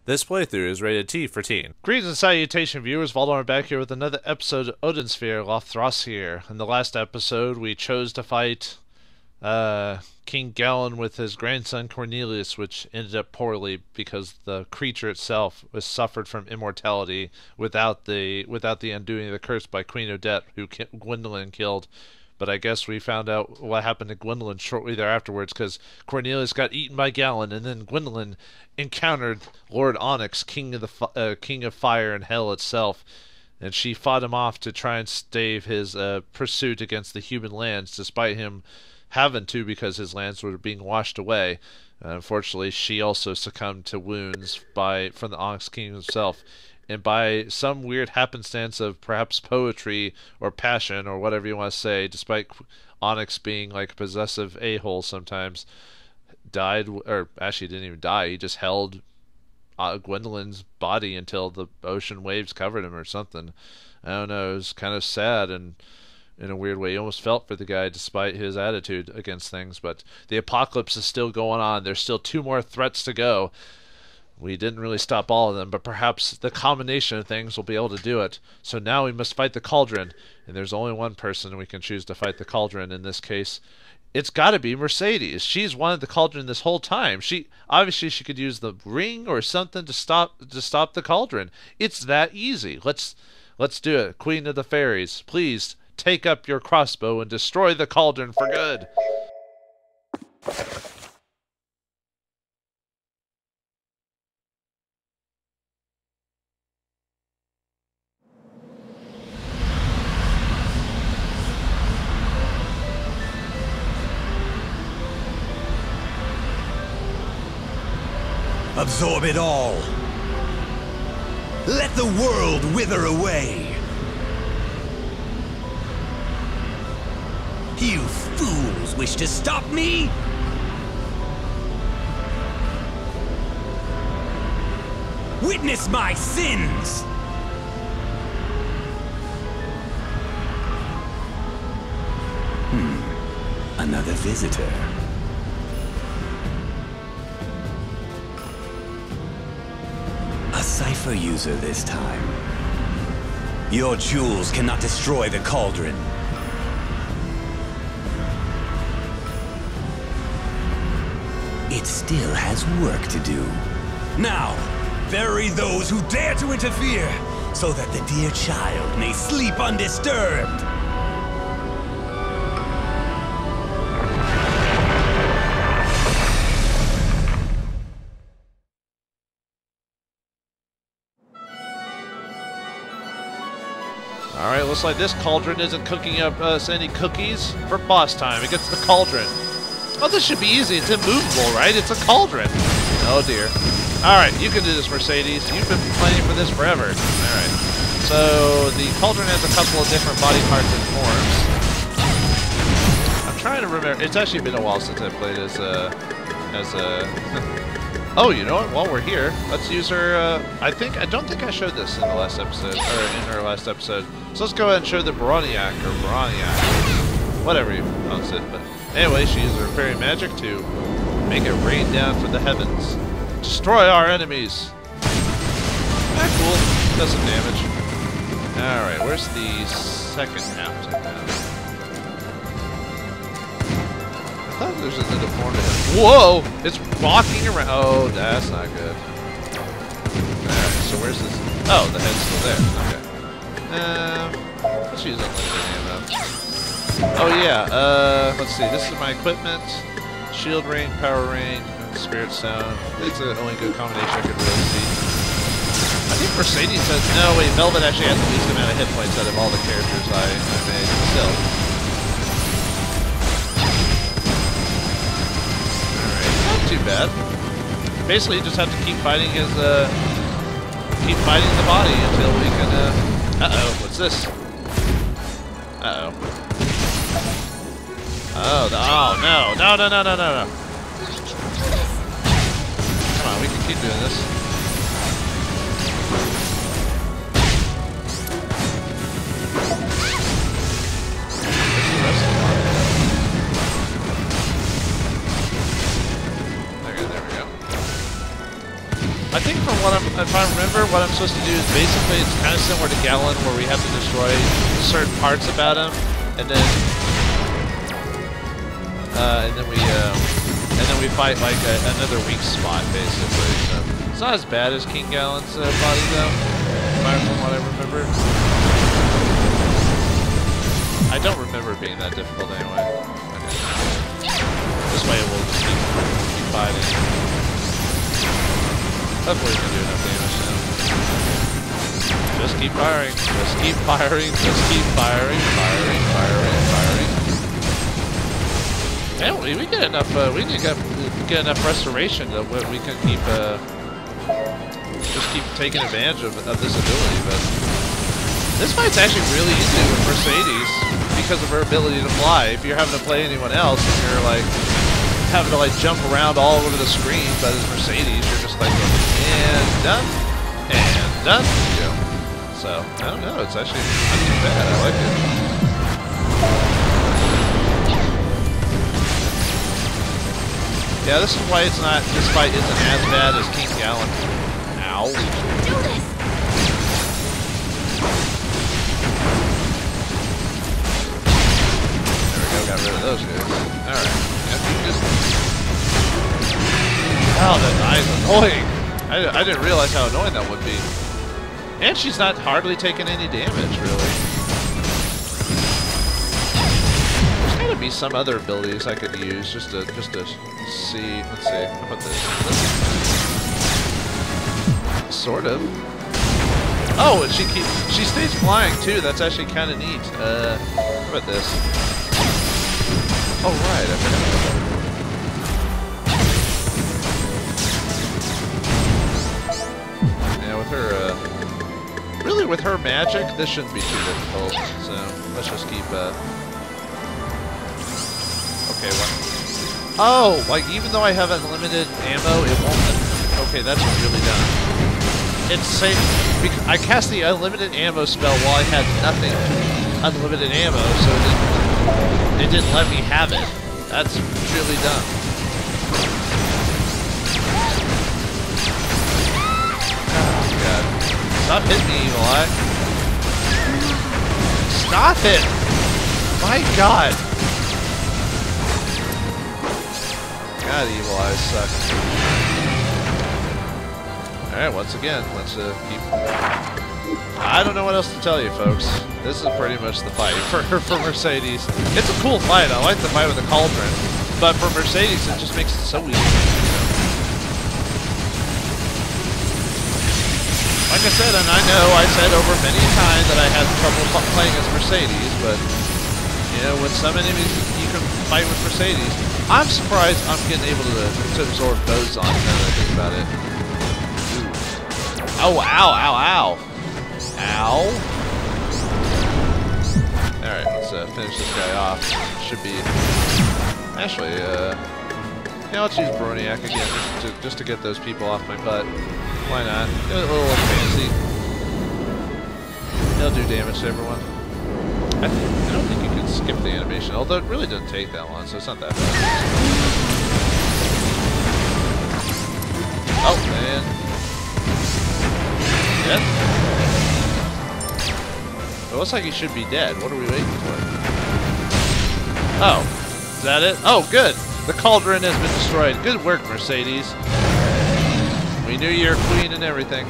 This playthrough is rated T for teen. Greetings and salutation, viewers. Vauldemare back here with another episode of Odin Sphere Leifthrasir. In the last episode, we chose to fight King Galen with his grandson Cornelius, which ended up poorly because the creature itself was suffered from immortality without the undoing of the curse by Queen Odette, who Gwendolyn killed. But I guess we found out what happened to Gwendolyn shortly thereafterwards, because Cornelius got eaten by Galen, and then Gwendolyn encountered Lord Onyx, king of fire and hell itself, and she fought him off to try and stave his pursuit against the human lands, despite him having to, because his lands were being washed away. Unfortunately, she also succumbed to wounds from the Onyx King himself. And by some weird happenstance of perhaps poetry or passion or whatever you want to say, despite Onyx being like a possessive a-hole sometimes, died, or actually didn't even die, he just held Gwendolyn's body until the ocean waves covered him or something. I don't know, it was kind of sad, and in a weird way you almost felt for the guy despite his attitude against things. But the apocalypse is still going on. There's still 2 more threats to go. We didn't really stop all of them, but perhaps the combination of things will be able to do it. So now we must fight the cauldron, and there's only one person we can choose to fight the cauldron. In this case, it's got to be Mercedes. She's wanted the cauldron this whole time. She could use the ring or something to stop the cauldron. It's that easy. Let's do it. Queen of the Fairies, please take up your crossbow and destroy the cauldron for good. Absorb it all. Let the world wither away. You fools wish to stop me? Witness my sins! Another visitor. A cipher user this time. Your jewels cannot destroy the cauldron. It still has work to do. Now, bury those who dare to interfere, so that the dear child may sleep undisturbed. Alright, looks like this cauldron isn't cooking up us any cookies for boss time. It gets the cauldron. Oh, this should be easy. It's immovable, right? It's a cauldron. Oh, dear. Alright, you can do this, Mercedes. You've been planning for this forever. Alright. So, the cauldron has a couple of different body parts and forms. I'm trying to remember. It's actually been a while since I played as a... Oh, you know what? While we're here, let's use her, I don't think I showed this in the last episode, or in her last episode. So let's go ahead and show the Baroniac, or Baroniac, whatever you pronounce it. But anyway, she uses her fairy magic to make it rain down from the heavens. Destroy our enemies! Ah, cool. Does some damage. Alright, where's the second half to have? I thought there's another form to him. Whoa! It's walking around. Oh, that's not good. Alright, so where's this? Oh, the head's still there. Okay. Let's use unlimited ammo. Oh, yeah. Let's see. This is my equipment. Shield ring, power ring, spirit stone. It's the only good combination I could really see. I think Mercedes says, no, wait, Velvet actually has the least amount of hit points out of all the characters I made. Still. Too bad. Basically, you just have to keep fighting his, keep fighting the body until we can, uh-oh, what's this? Uh-oh. Oh, oh, no. No, no, no, no, no, no. Come on, we can keep doing this. I think from if I remember, what I'm supposed to do is basically it's kind of similar to Galen, where we have to destroy certain parts about him, and then we fight like another weak spot, basically. So it's not as bad as King Galen's body, though, from what I remember. I don't remember it being that difficult anyway. Okay. This way we'll just keep fighting. Hopefully we can do enough damage now. Just keep firing. Just keep firing. Just keep firing. Firing. And we get enough. We need to get enough restoration that we can keep. Just keep taking advantage of this ability. But this fight's actually really easy with Mercedes because of her ability to fly. If you're having to play anyone else and you're like having to like jump around all over the screen, but as Mercedes, you're just like and done, you know. So I don't know. It's actually not too bad. I like it. Yeah, this is why it's not. This fight isn't as bad as King Galen. Ow. Do this. There we go. Got rid of those guys. All right. Oh, that eye's annoying. I didn't realize how annoying that would be. And she's not hardly taking any damage, really. There's gotta be some other abilities I could use just to see. Let's see. How about this? Sort of. Oh, and she stays flying too. That's actually kind of neat. How about this? Oh right, I forgot about that. Really, with her magic, this shouldn't be too difficult. So let's just keep. Okay, what? Oh, like even though I have unlimited ammo, it won't. Okay, that's really dumb. It's safe because I cast the unlimited ammo spell while I had nothing, unlimited ammo, so it didn't let me have it. That's really dumb. Stop hitting me, Evil Eye. Stop it! My god! God, Evil Eyes suck. Alright, once again, let's keep... I don't know what else to tell you, folks. This is pretty much the fight for Mercedes. It's a cool fight. I like the fight with the Cauldron. But for Mercedes, it just makes it so easy. Like I said, and I know I said over many times that I had trouble playing as Mercedes, but, you know, with some enemies you can fight with Mercedes. I'm surprised I'm getting able to absorb bows on now that I think about it. Ooh. Oh, ow, ow, ow. Ow. Alright, let's finish this guy off. Should be... Actually, yeah, let's use Broniac again just to get those people off my butt. Why not? Get a little fancy. He'll do damage to everyone. I don't think you can skip the animation, although it really doesn't take that long, so it's not that bad. Oh, man. Dead? It looks like he should be dead. What are we waiting for? Oh. Is that it? Oh, good. The Cauldron has been destroyed. Good work, Mercedes. We knew you were queen and everything.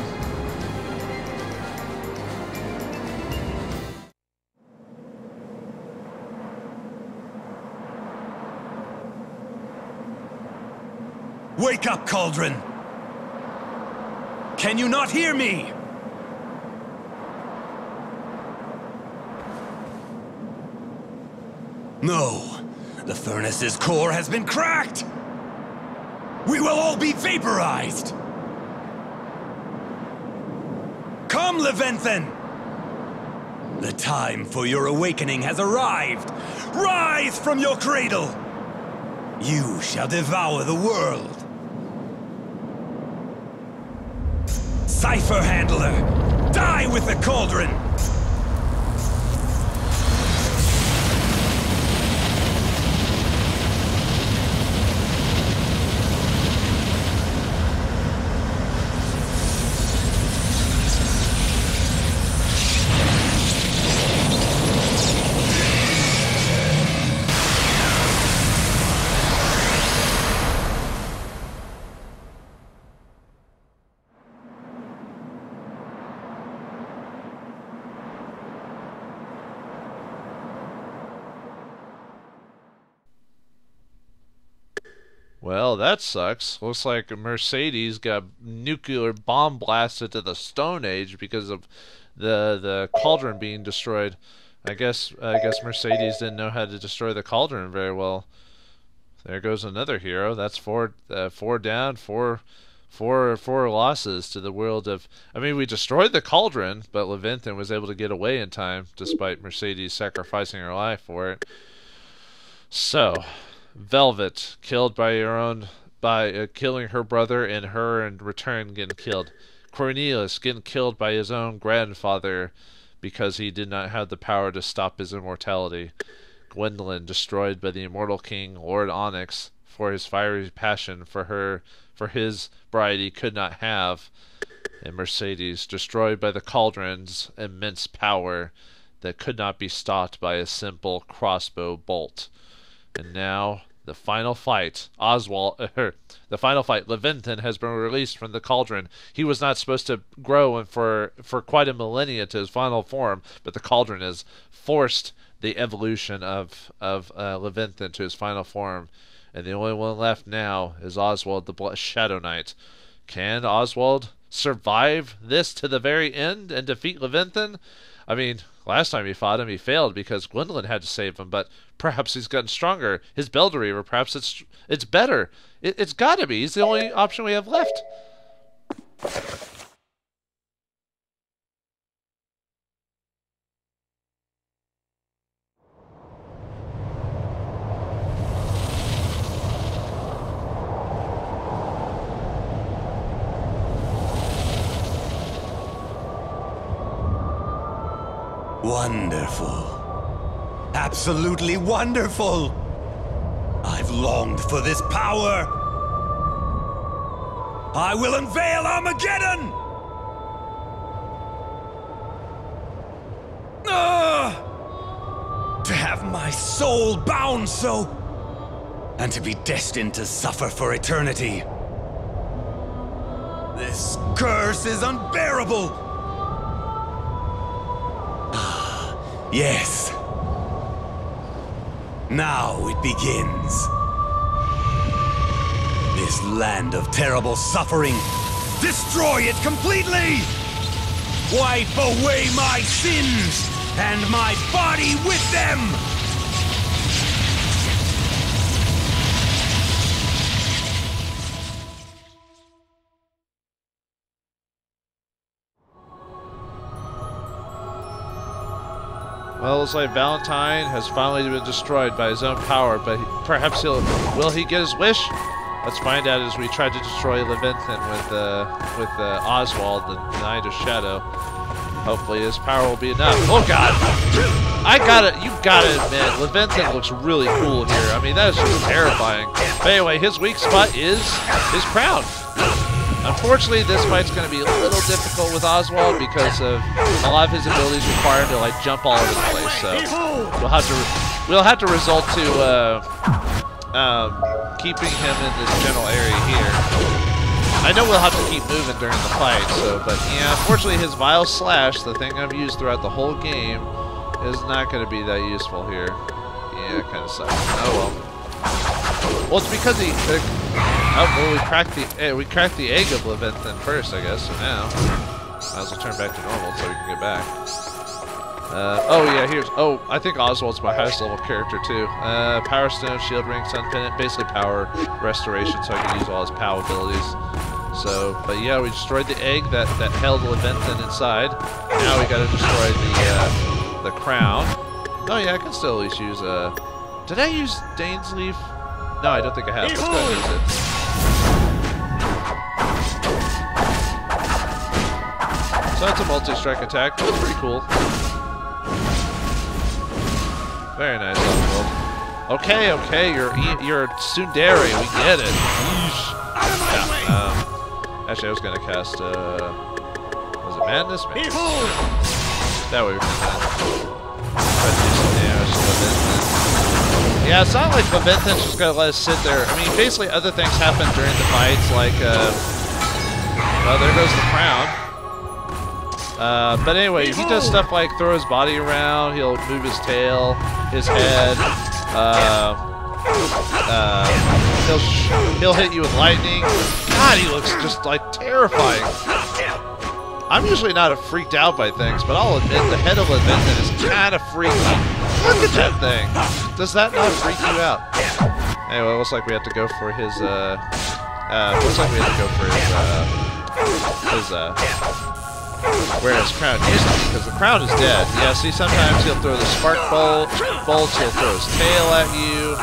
Wake up, Cauldron! Can you not hear me? No. The furnace's core has been cracked! We will all be vaporized! Come, Leventhan! The time for your awakening has arrived! Rise from your cradle! You shall devour the world! Cipher Handler! Die with the Cauldron! Well, that sucks. Looks like Mercedes got nuclear bomb blasted to the Stone Age because of the cauldron being destroyed. I guess Mercedes didn't know how to destroy the cauldron very well. There goes another hero. That's four down, four losses to the world of. I mean, we destroyed the cauldron, but Levanthin was able to get away in time, despite Mercedes sacrificing her life for it. So, Velvet killed by killing her brother, and her in return getting killed. Cornelius getting killed by his own grandfather because he did not have the power to stop his immortality. Gwendolyn destroyed by the immortal king Lord Onyx for his fiery passion for his bride he could not have. And Mercedes destroyed by the cauldron's immense power that could not be stopped by a simple crossbow bolt. And now the final fight, Levanthin has been released from the cauldron. He was not supposed to grow and for quite a millennia to his final form, but the cauldron has forced the evolution of Levanthin to his final form. And the only one left now is Oswald the Shadow Knight. Can Oswald survive this to the very end and defeat Levanthin? I mean, last time he fought him, he failed because Gwendolyn had to save him, but perhaps he's gotten stronger. His Bell Reaver, perhaps it's better. It's got to be. He's the only option we have left. Wonderful. Absolutely wonderful. I've longed for this power. I will unveil Armageddon! To have my soul bound so, and to be destined to suffer for eternity. This curse is unbearable. Yes. Now it begins. This land of terrible suffering. Destroy it completely! Wipe away my sins, and my body with them! Well, it looks like Valentine has finally been destroyed by his own power, but perhaps will he get his wish? Let's find out as we try to destroy Levanthin with Oswald, the Knight of Shadow. Hopefully his power will be enough. Oh god! I got it! You got it, man. Levanthin looks really cool here. I mean, that is just terrifying. But anyway, his weak spot is his crown. Unfortunately, this fight's going to be a little difficult with Oswald because of a lot of his abilities require him to like jump all over the place. So we'll have to resort to keeping him in this general area here. I know we'll have to keep moving during the fight. But yeah, unfortunately, his Vile Slash, the thing I've used throughout the whole game, is not going to be that useful here. Yeah, it kind of sucks. Oh well. Well, it's because he. We cracked the egg of Levanthin first, I guess. So now, might as well turn back to normal so we can get back. Oh yeah, I think Oswald's my highest level character too. Power Stone, Shield Ring, Sun Pendant, basically power restoration, so I can use all his POW abilities. So, but yeah, we destroyed the egg that held Levanthin inside. Now we gotta destroy the crown. Oh yeah, I can still at least use Did I use Dane's Leaf? No, I don't think I have. Let's go ahead and use it. So that's a multi-strike attack. That's pretty cool. Very nice, Oswald. Okay, you're tsundere. We get it. Yeah, actually, I was gonna cast. Was it Madness? That way we can. Try to do some damage to Levanthin. Yeah, it's not like Levanthin's just gonna let us sit there. I mean, basically, other things happen during the fights, like well, there goes the crown. But anyway, he does stuff like throw his body around, he'll move his tail, his head, He'll hit you with lightning. God, he looks just like terrifying. I'm usually not freaked out by things, but I'll admit the head of Leventen is kind of freaky. Look at that thing. Does that not freak you out? Anyway, it looks like we have to go for his, where his crown used to be, because the crown is dead. Yeah, see, sometimes he'll throw the spark bolts, he'll throw his tail at you.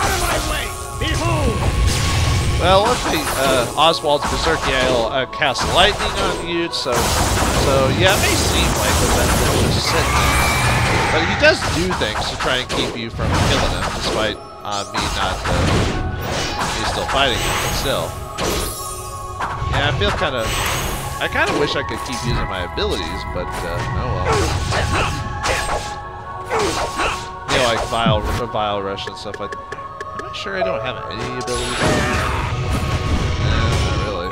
Well, let's see, Oswald's Berserk, yeah, he'll cast lightning on you, so yeah, it may seem like Leventen just sitting there. But he does do things to try and keep you from killing him, despite me still fighting him, but still. Yeah, I feel I kind of wish I could keep using my abilities, but, oh well. You know, like Vile Rush and stuff like that. I'm not sure I don't have any abilities. Not really.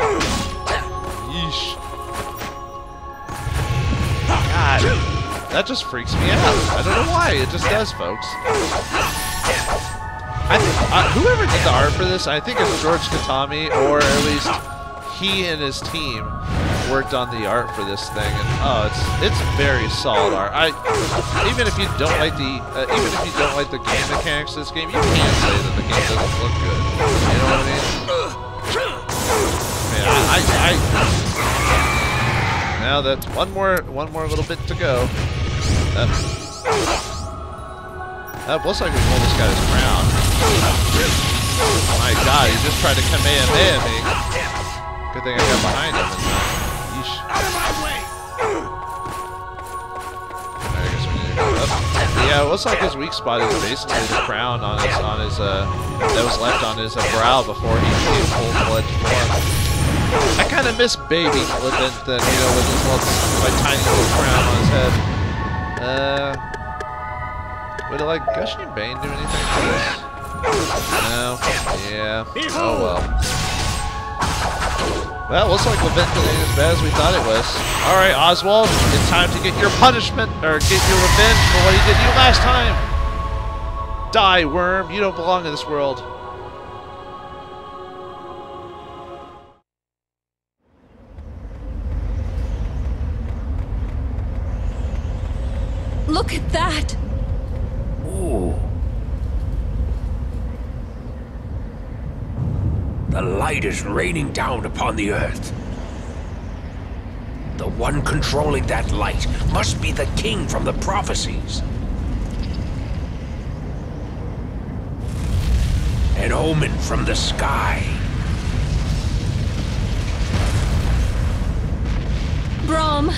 Yeesh. God, that just freaks me out. I don't know why, it just does, folks. I think, whoever did the art for this, I think it's George Katami, or at least he and his team worked on the art for this thing, and it's very solid art. Even if you don't like the game mechanics of this game, you can't say that the game doesn't look good. You know what I mean? Man, now that's one more little bit to go. That looks like we pulled this guy's crown. My God, he just tried to Kamehameha me. Good thing I got behind him. Yeesh. Alright, I guess we need to go up. Yeah, it looks like his weak spot is basically the crown on his that was left on his brow before he became full-fledged form. I kind of miss baby Leventen, you know, with his tiny little crown on his head. Would like Gushing Bane do anything for this? No. Yeah. Oh well. Well, looks like Leventen ain't as bad as we thought it was. Alright, Oswald, it's time to get your punishment, or get your revenge for what he did to you last time! Die, worm! You don't belong in this world. Look at that! Ooh. The light is raining down upon the earth. The one controlling that light must be the king from the prophecies. An omen from the sky. Brahm.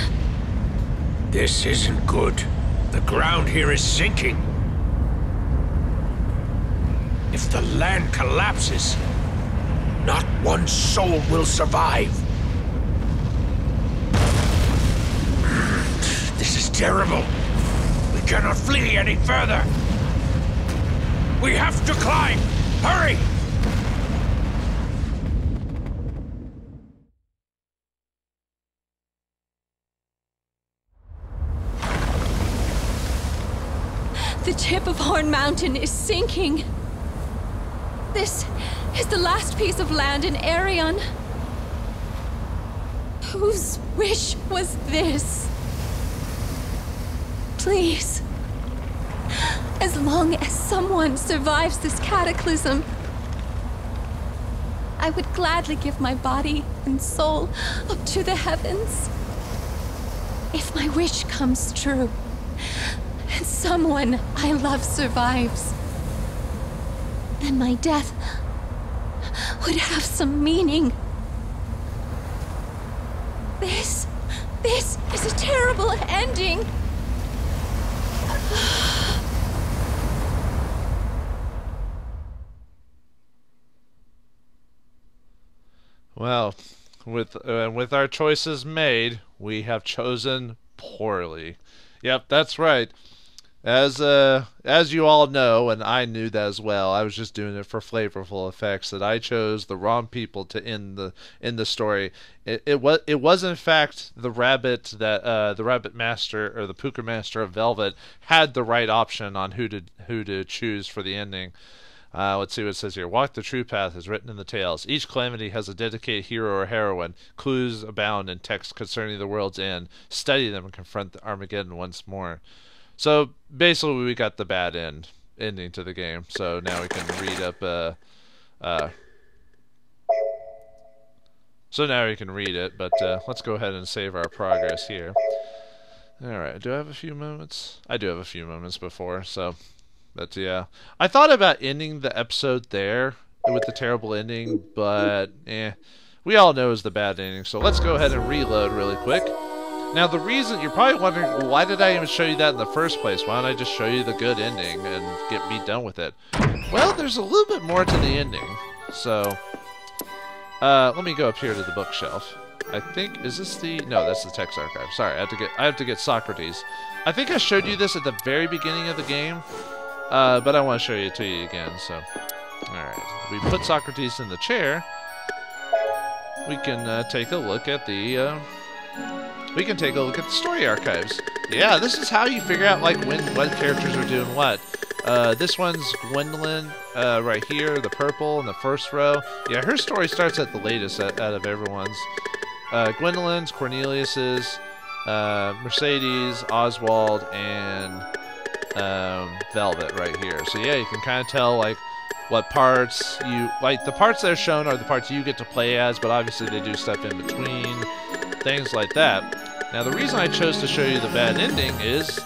This isn't good. The ground here is sinking. If the land collapses, not one soul will survive. This is terrible. We cannot flee any further. We have to climb. Hurry! The tip of Horn Mountain is sinking. This is the last piece of land in Erion. Whose wish was this? Please. As long as someone survives this cataclysm, I would gladly give my body and soul up to the heavens. If my wish comes true, and someone I love survives, then my death would have some meaning. This is a terrible ending. Well, with our choices made, we have chosen poorly. Yep, that's right. As you all know, and I knew that as well, I was just doing it for flavorful effects, that I chose the wrong people to end the story. It was in fact the rabbit that the rabbit master, or the puka master of Velvet, had the right option on who to choose for the ending. Let's see what it says here. Walk the true path is written in the tales. Each calamity has a dedicated hero or heroine. Clues abound in texts concerning the world's end. Study them and confront the Armageddon once more. So basically we got the bad ending to the game. So now we can read up so now we can read it, but let's go ahead and save our progress here. Alright, do I have a few moments? I do have a few moments before, so but yeah. I thought about ending the episode there with the terrible ending, but we all know it's the bad ending, so let's go ahead and reload really quick. Now the reason, you're probably wondering, well, why did I even show you that in the first place? Why don't I just show you the good ending and be done with it? Well, there's a little bit more to the ending, so let me go up here to the bookshelf. I think, is this the, no, that's the text archive. Sorry, I have to get Socrates. I think I showed you this at the very beginning of the game, but I want to show it to you again, so. Alright, we put Socrates in the chair. We can take a look at the, story archives. Yeah, this is how you figure out, like, what characters are doing what. This one's Gwendolyn, right here, the purple in the first row. Yeah, her story starts at the latest out of everyone's. Gwendolyn's, Cornelius's, Mercedes, Oswald, and Velvet right here. So yeah, you can kind of tell, like, what parts you, like, the parts that are shown are the parts you get to play as, but obviously they do stuff in between, things like that. Now the reason I chose to show you the bad ending is,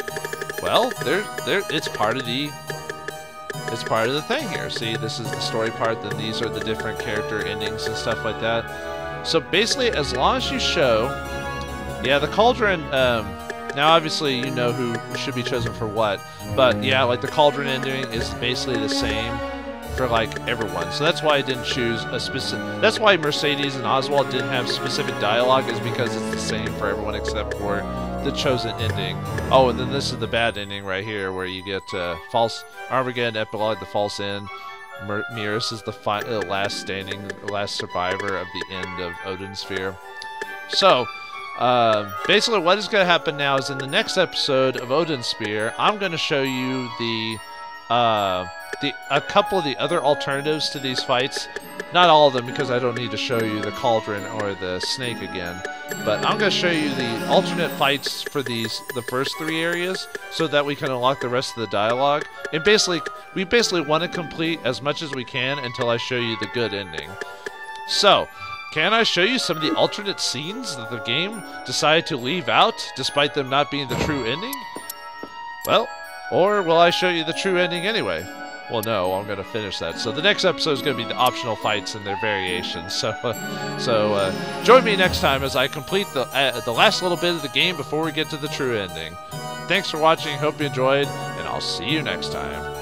well, it's part of the thing here. See, this is the story part, then these are the different character endings and stuff like that. So basically, as long as you show, yeah, the Cauldron, now obviously you know who should be chosen for what, but yeah, like the Cauldron ending is basically the same for like everyone. So that's why I didn't choose a specific, that's why Mercedes and Oswald didn't have specific dialogue, is because it's the same for everyone except for the chosen ending. Oh, and then this is the bad ending right here, where you get false Armageddon epilogue, the false end. Mirus is the last survivor of the end of Odin Sphere. So basically what is going to happen now is in the next episode of Odin Sphere, I'm going to show you a couple of the other alternatives to these fights. Not all of them, because I don't need to show you the Cauldron or the Snake again. But I'm going to show you the alternate fights for the first three areas, so that we can unlock the rest of the dialogue. And we basically want to complete as much as we can until I show you the good ending. So, can I show you some of the alternate scenes that the game decided to leave out, despite them not being the true ending? Well, or will I show you the true ending anyway? Well, no, I'm going to finish that. So the next episode is going to be the optional fights and their variations. So join me next time as I complete the last little bit of the game before we get to the true ending. Thanks for watching, hope you enjoyed, and I'll see you next time.